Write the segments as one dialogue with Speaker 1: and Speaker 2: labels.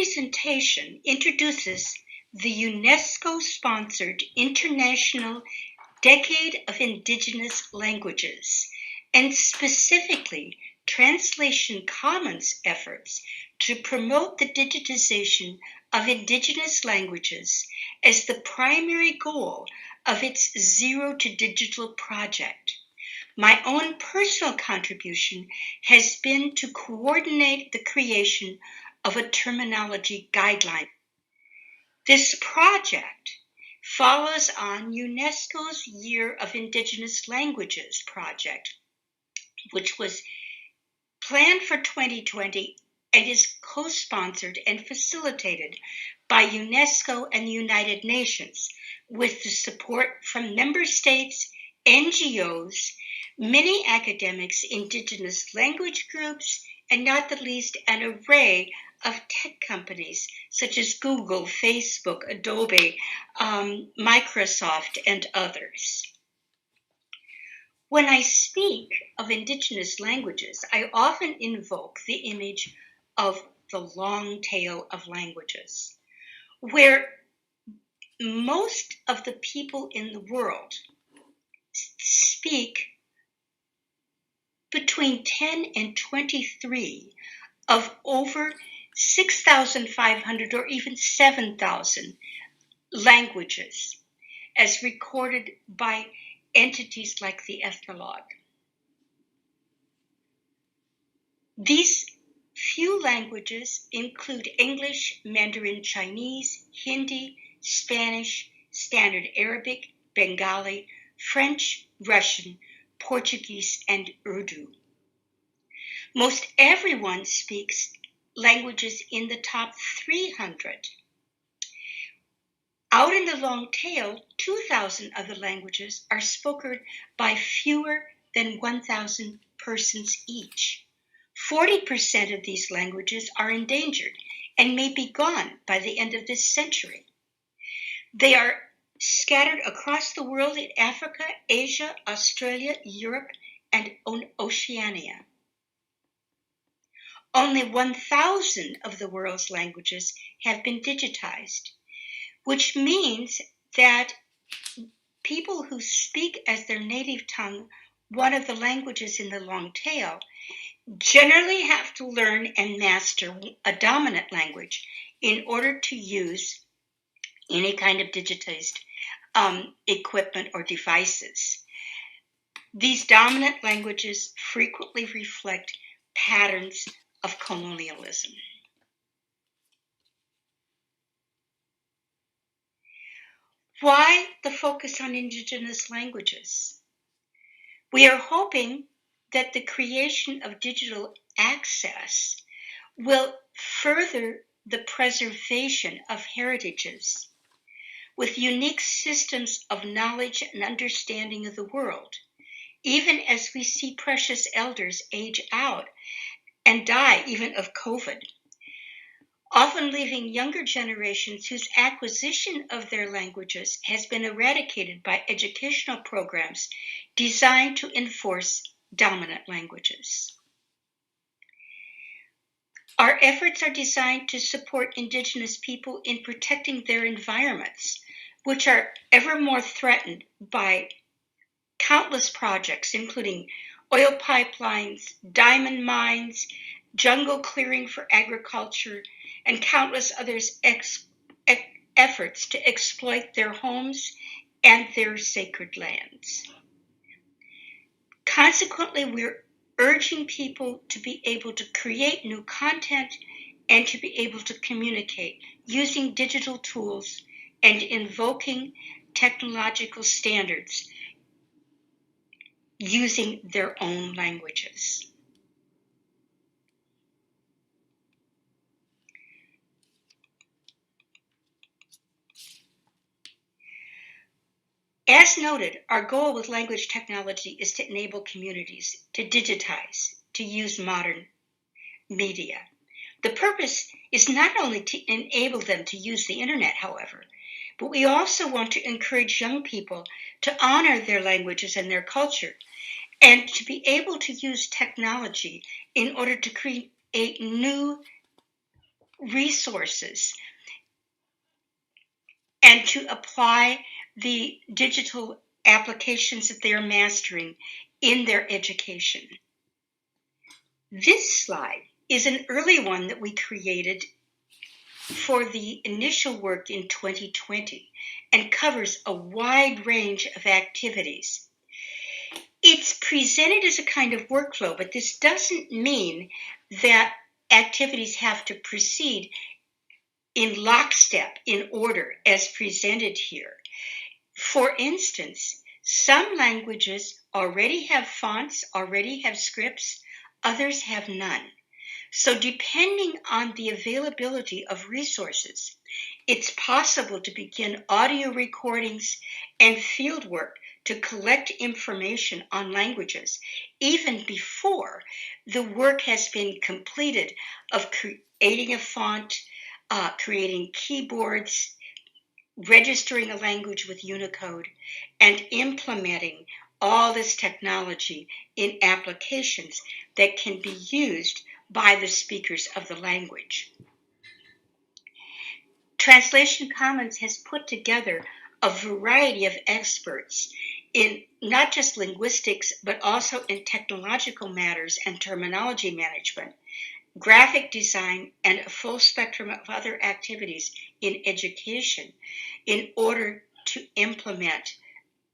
Speaker 1: presentation introduces the UNESCO-sponsored International Decade of Indigenous Languages, and specifically Translation Commons efforts to promote the digitization of Indigenous languages as the primary goal of its Zero to Digital project. My own personal contribution has been to coordinate the creation of a terminology guideline. This project follows on UNESCO's Year of Indigenous Languages project, which was planned for 2020 and is co-sponsored and facilitated by UNESCO and the United Nations with the support from member states, NGOs, many academics, Indigenous language groups, and not the least an array of tech companies such as Google, Facebook, Adobe, Microsoft, and others. When I speak of Indigenous languages, I often invoke the image of the long tail of languages, where most of the people in the world speak between 10 and 23 of over 6,500 or even 7,000 languages, as recorded by entities like the Ethnologue. These few languages include English, Mandarin Chinese, Hindi, Spanish, Standard Arabic, Bengali, French, Russian, Portuguese, and Urdu. Most everyone speaks languages in the top 300. Out in the long tail, 2,000 of the languages are spoken by fewer than 1,000 persons each. 40% of these languages are endangered and may be gone by the end of this century. They are scattered across the world in Africa, Asia, Australia, Europe, and Oceania. Only 1,000 of the world's languages have been digitized, which means that people who speak as their native tongue one of the languages in the long tail generally have to learn and master a dominant language in order to use any kind of digitized equipment or devices. These dominant languages frequently reflect patterns of colonialism. Why the focus on Indigenous languages? We are hoping that the creation of digital access will further the preservation of heritages with unique systems of knowledge and understanding of the world, even as we see precious elders age out and die even of COVID, often leaving younger generations whose acquisition of their languages has been eradicated by educational programs designed to enforce dominant languages. Our efforts are designed to support Indigenous people in protecting their environments, which are ever more threatened by countless projects, including oil pipelines, diamond mines, jungle clearing for agriculture, and countless others efforts to exploit their homes and their sacred lands. Consequently, we're urging people to be able to create new content and to be able to communicate using digital tools and invoking technological standards using their own languages. As noted, our goal with language technology is to enable communities to digitize, to use modern media. The purpose is not only to enable them to use the internet, however, but we also want to encourage young people to honor their languages and their culture, and to be able to use technology in order to create new resources and to apply the digital applications that they are mastering in their education. This slide is an early one that we created for the initial work in 2020 and covers a wide range of activities. It's presented as a kind of workflow, but this doesn't mean that activities have to proceed in lockstep, in order, as presented here. For instance, some languages already have fonts, already have scripts, others have none. So depending on the availability of resources, it's possible to begin audio recordings and fieldwork to collect information on languages, even before the work has been completed of creating a font, creating keyboards, registering a language with Unicode, and implementing all this technology in applications that can be used by the speakers of the language. Translation Commons has put together a variety of experts in not just linguistics, but also in technological matters and terminology management, graphic design, and a full spectrum of other activities in education in order to implement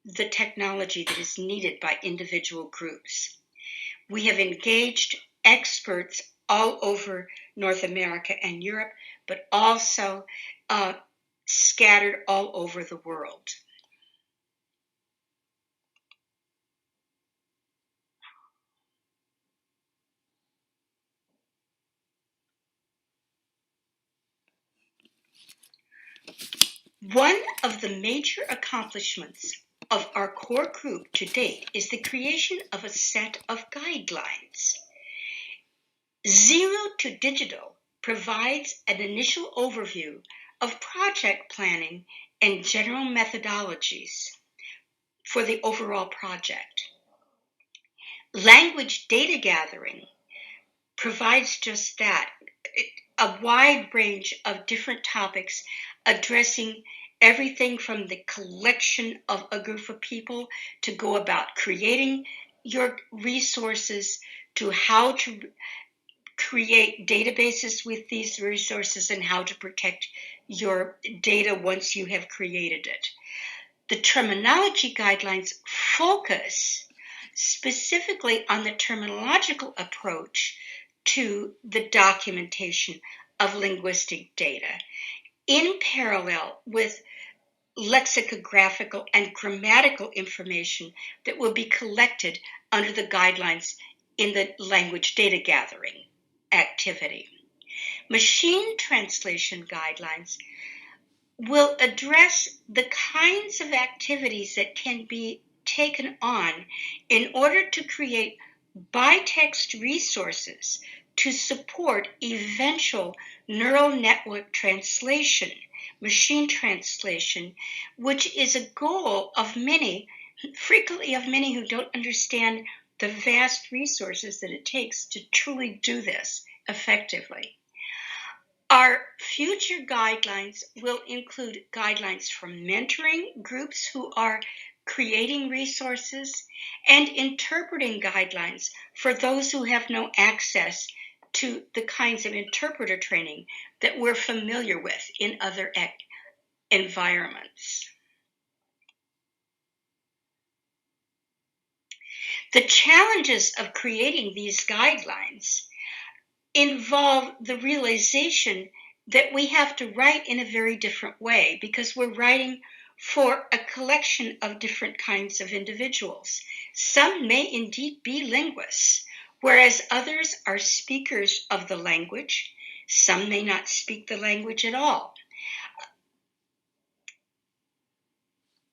Speaker 1: the technology that is needed by individual groups. We have engaged experts all over North America and Europe, but also scattered all over the world. One of the major accomplishments of our core group to date is the creation of a set of guidelines. Zero to Digital provides an initial overview of project planning and general methodologies for the overall project. Language data gathering provides just that, a wide range of different topics addressing everything from the collection of a group of people to go about creating your resources to how to create databases with these resources and how to protect your data once you have created it. The terminology guidelines focus specifically on the terminological approach to the documentation of linguistic data, in parallel with lexicographical and grammatical information that will be collected under the guidelines in the language data gathering activity. Machine translation guidelines will address the kinds of activities that can be taken on in order to create by-text resources to support eventual neural network translation, machine translation, which is a goal of many, frequently of many who don't understand the vast resources that it takes to truly do this effectively. Our future guidelines will include guidelines for mentoring groups who are creating resources and interpreting guidelines for those who have no access to the kinds of interpreter training that we're familiar with in other environments. The challenges of creating these guidelines involve the realization that we have to write in a very different way because we're writing for a collection of different kinds of individuals. Some may indeed be linguists, whereas others are speakers of the language. Some may not speak the language at all.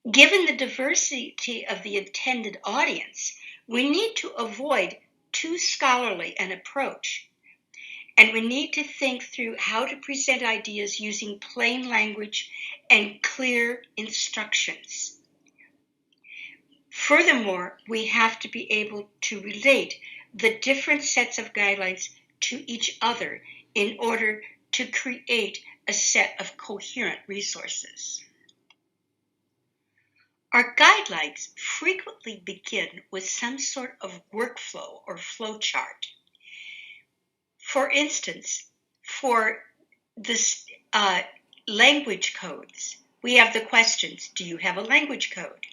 Speaker 1: Given the diversity of the intended audience, we need to avoid too scholarly an approach. And we need to think through how to present ideas using plain language and clear instructions. Furthermore, we have to be able to relate the different sets of guidelines to each other in order to create a set of coherent resources. Our guidelines frequently begin with some sort of workflow or flow chart. For instance, for this language codes, we have the questions: do you have a language code?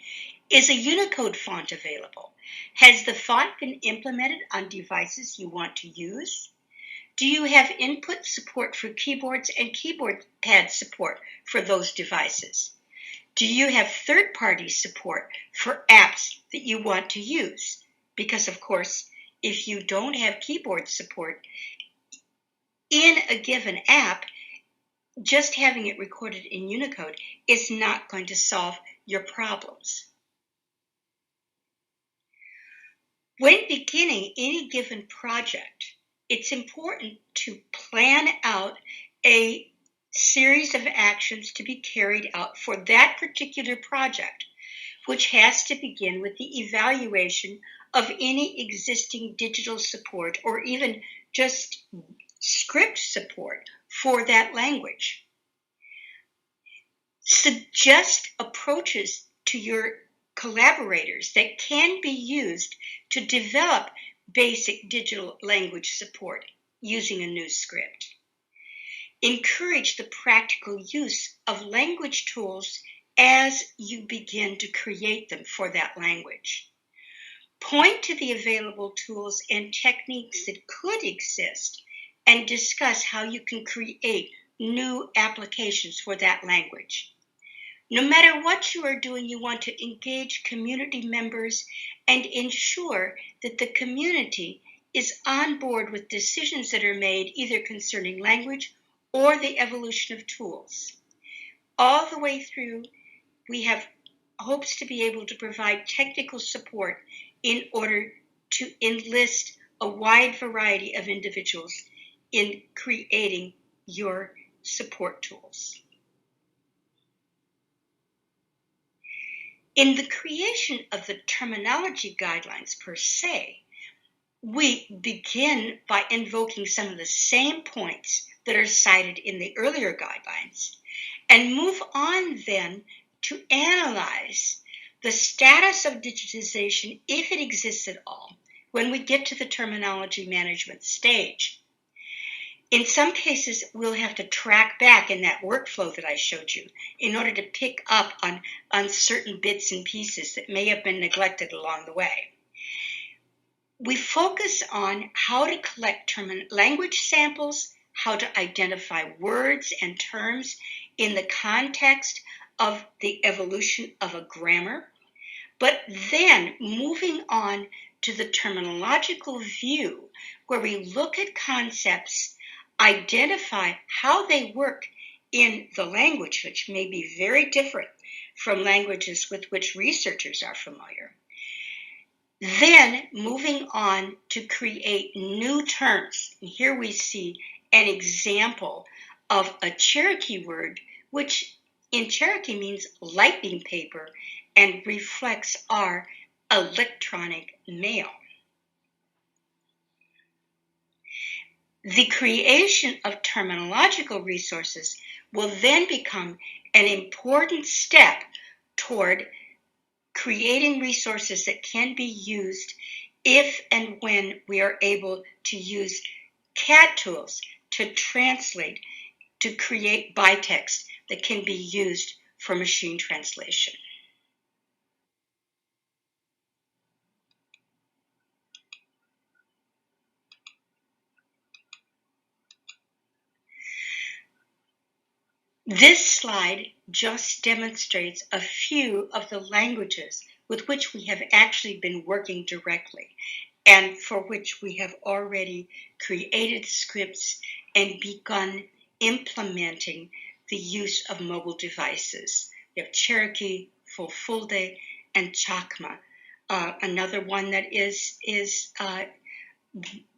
Speaker 1: Is a Unicode font available? Has the font been implemented on devices you want to use? Do you have input support for keyboards and keyboard pad support for those devices? Do you have third-party support for apps that you want to use? Because, of course, if you don't have keyboard support in a given app, just having it recorded in Unicode is not going to solve your problems. When beginning any given project, it's important to plan out a series of actions to be carried out for that particular project, which has to begin with the evaluation of any existing digital support or even just script support for that language. Suggest approaches to your collaborators that can be used to develop basic digital language support using a new script. Encourage the practical use of language tools as you begin to create them for that language. Point to the available tools and techniques that could exist and discuss how you can create new applications for that language. No matter what you are doing, you want to engage community members and ensure that the community is on board with decisions that are made either concerning language or the evolution of tools. All the way through, we have hopes to be able to provide technical support in order to enlist a wide variety of individuals in creating your support tools. In the creation of the terminology guidelines per se, we begin by invoking some of the same points that are cited in the earlier guidelines and move on then to analyze the status of digitization, if it exists at all, when we get to the terminology management stage. In some cases, we'll have to track back in that workflow that I showed you in order to pick up on certain bits and pieces that may have been neglected along the way. We focus on how to collect language samples, how to identify words and terms in the context of the evolution of a grammar, but then moving on to the terminological view, where we look at concepts, identify how they work in the language, which may be very different from languages with which researchers are familiar. Then moving on to create new terms. And here we see an example of a Cherokee word, which in Cherokee means lightning paper and reflects our electronic mail. The creation of terminological resources will then become an important step toward creating resources that can be used if and when we are able to use CAT tools to translate, to create bytext that can be used for machine translation. This slide just demonstrates a few of the languages with which we have actually been working directly and for which we have already created scripts and begun implementing the use of mobile devices. We have Cherokee, Fulfulde, and Chakma. Another one that is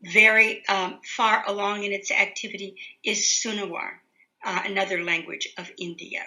Speaker 1: very far along in its activity is Sunawar, another language of India.